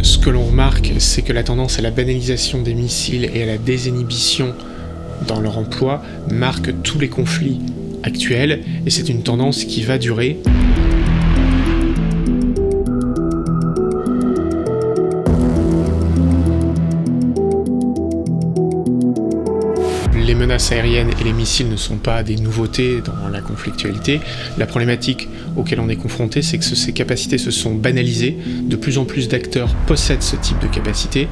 Ce que l'on remarque, c'est que la tendance à la banalisation des missiles et à la désinhibition dans leur emploi marque tous les conflits actuels, et c'est une tendance qui va durer. Les menaces aériennes et les missiles ne sont pas des nouveautés dans la conflictualité. La problématique auquel on est confronté, c'est que ces capacités se sont banalisées. De plus en plus d'acteurs possèdent ce type de capacité.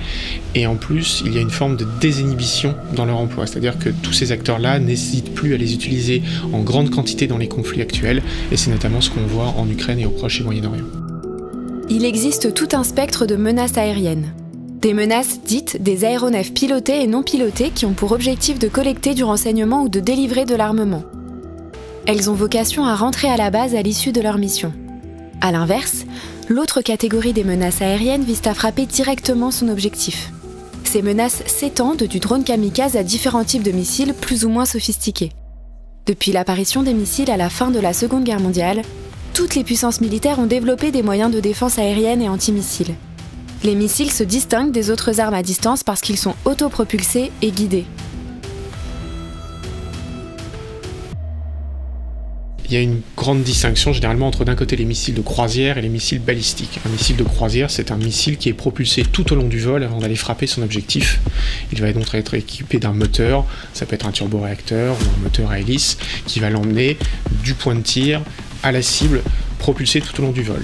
Et en plus, il y a une forme de désinhibition dans leur emploi. C'est-à-dire que tous ces acteurs-là n'hésitent plus à les utiliser en grande quantité dans les conflits actuels. Et c'est notamment ce qu'on voit en Ukraine et au Proche et Moyen-Orient. Il existe tout un spectre de menaces aériennes. Des menaces dites des aéronefs pilotés et non pilotés qui ont pour objectif de collecter du renseignement ou de délivrer de l'armement. Elles ont vocation à rentrer à la base à l'issue de leur mission. A l'inverse, l'autre catégorie des menaces aériennes vise à frapper directement son objectif. Ces menaces s'étendent du drone kamikaze à différents types de missiles plus ou moins sophistiqués. Depuis l'apparition des missiles à la fin de la Seconde Guerre mondiale, toutes les puissances militaires ont développé des moyens de défense aérienne et antimissiles. Les missiles se distinguent des autres armes à distance parce qu'ils sont autopropulsés et guidés. Il y a une grande distinction généralement entre d'un côté les missiles de croisière et les missiles balistiques. Un missile de croisière, c'est un missile qui est propulsé tout au long du vol avant d'aller frapper son objectif. Il va donc être équipé d'un moteur, ça peut être un turboréacteur ou un moteur à hélice, qui va l'emmener du point de tir à la cible, propulsé tout au long du vol.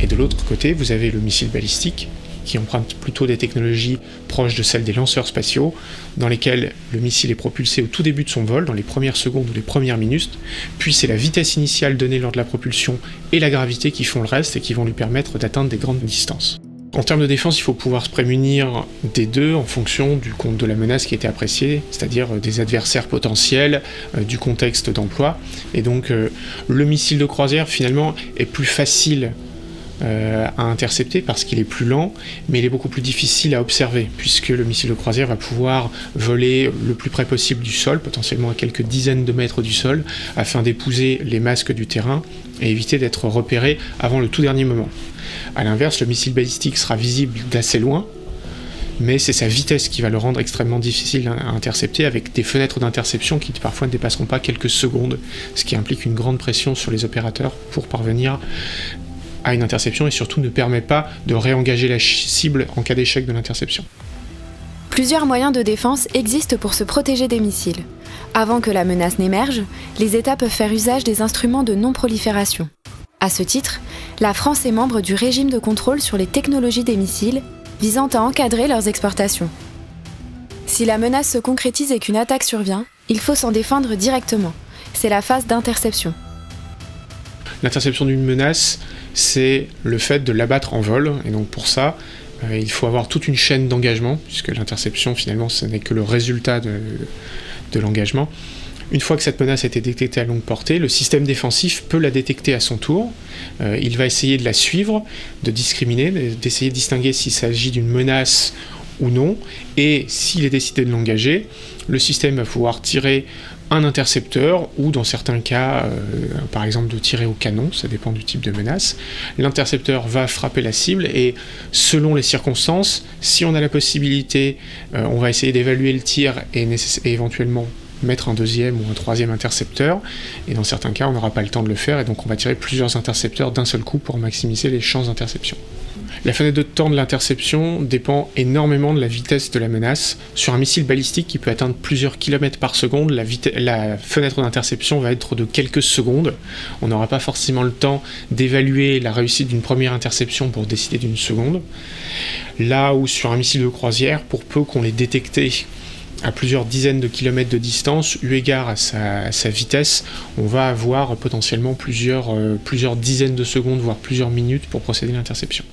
Et de l'autre côté, vous avez le missile balistique, qui emprunte plutôt des technologies proches de celles des lanceurs spatiaux, dans lesquels le missile est propulsé au tout début de son vol, dans les premières secondes ou les premières minutes, puis c'est la vitesse initiale donnée lors de la propulsion et la gravité qui font le reste et qui vont lui permettre d'atteindre des grandes distances. En termes de défense, il faut pouvoir se prémunir des deux en fonction du compte de la menace qui a été appréciée, c'est-à-dire des adversaires potentiels, du contexte d'emploi. Et donc le missile de croisière finalement est plus facile à intercepter parce qu'il est plus lent, mais il est beaucoup plus difficile à observer, puisque le missile de croisière va pouvoir voler le plus près possible du sol, potentiellement à quelques dizaines de mètres du sol, afin d'épouser les masques du terrain et éviter d'être repéré avant le tout dernier moment. A l'inverse, le missile balistique sera visible d'assez loin, mais c'est sa vitesse qui va le rendre extrêmement difficile à intercepter, avec des fenêtres d'interception qui parfois ne dépasseront pas quelques secondes, ce qui implique une grande pression sur les opérateurs pour parvenir à une interception et surtout ne permet pas de réengager la cible en cas d'échec de l'interception. Plusieurs moyens de défense existent pour se protéger des missiles. Avant que la menace n'émerge, les États peuvent faire usage des instruments de non-prolifération. À ce titre, la France est membre du régime de contrôle sur les technologies des missiles, visant à encadrer leurs exportations. Si la menace se concrétise et qu'une attaque survient, il faut s'en défendre directement. C'est la phase d'interception. L'interception d'une menace, c'est le fait de l'abattre en vol, et donc pour ça, il faut avoir toute une chaîne d'engagement, puisque l'interception, finalement, ce n'est que le résultat de l'engagement. Une fois que cette menace a été détectée à longue portée, le système défensif peut la détecter à son tour. Il va essayer de la suivre, de discriminer, d'essayer de distinguer s'il s'agit d'une menace ou non, et s'il est décidé de l'engager, le système va pouvoir tirer un intercepteur ou dans certains cas, par exemple de tirer au canon, ça dépend du type de menace. L'intercepteur va frapper la cible et selon les circonstances, si on a la possibilité, on va essayer d'évaluer le tir et éventuellement mettre un deuxième ou un troisième intercepteur, et dans certains cas on n'aura pas le temps de le faire et donc on va tirer plusieurs intercepteurs d'un seul coup pour maximiser les chances d'interception. La fenêtre de temps de l'interception dépend énormément de la vitesse de la menace. Sur un missile balistique qui peut atteindre plusieurs kilomètres par seconde, la fenêtre d'interception va être de quelques secondes. On n'aura pas forcément le temps d'évaluer la réussite d'une première interception pour décider d'une seconde. Là où sur un missile de croisière, pour peu qu'on l'ait détecté à plusieurs dizaines de kilomètres de distance, eu égard à sa vitesse, on va avoir potentiellement plusieurs dizaines de secondes, voire plusieurs minutes pour procéder à l'interception.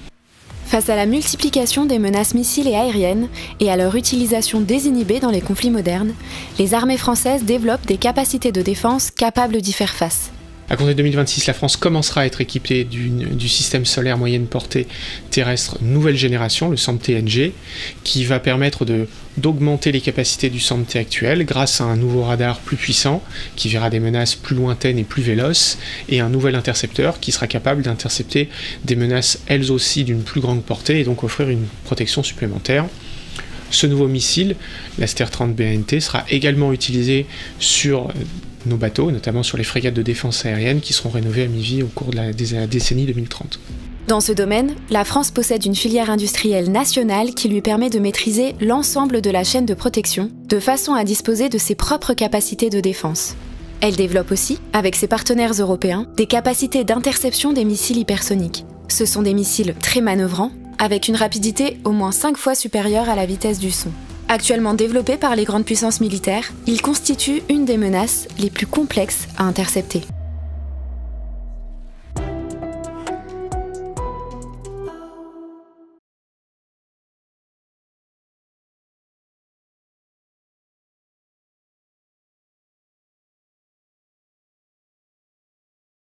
Face à la multiplication des menaces missiles et aériennes et à leur utilisation désinhibée dans les conflits modernes, les armées françaises développent des capacités de défense capables d'y faire face. À compter de 2026, la France commencera à être équipée du système solaire moyenne portée terrestre nouvelle génération, le SAMP-TNG, qui va permettre d'augmenter les capacités du SAMP-T actuel grâce à un nouveau radar plus puissant qui verra des menaces plus lointaines et plus véloces, et un nouvel intercepteur qui sera capable d'intercepter des menaces elles aussi d'une plus grande portée et donc offrir une protection supplémentaire. Ce nouveau missile, l'Aster 30 BNT, sera également utilisé sur nos bateaux, notamment sur les frégates de défense aérienne qui seront rénovées à mi-vie au cours de la décennie 2030. Dans ce domaine, la France possède une filière industrielle nationale qui lui permet de maîtriser l'ensemble de la chaîne de protection, de façon à disposer de ses propres capacités de défense. Elle développe aussi, avec ses partenaires européens, des capacités d'interception des missiles hypersoniques. Ce sont des missiles très manœuvrants, avec une rapidité au moins 5 fois supérieure à la vitesse du son. Actuellement développés par les grandes puissances militaires, ils constituent une des menaces les plus complexes à intercepter.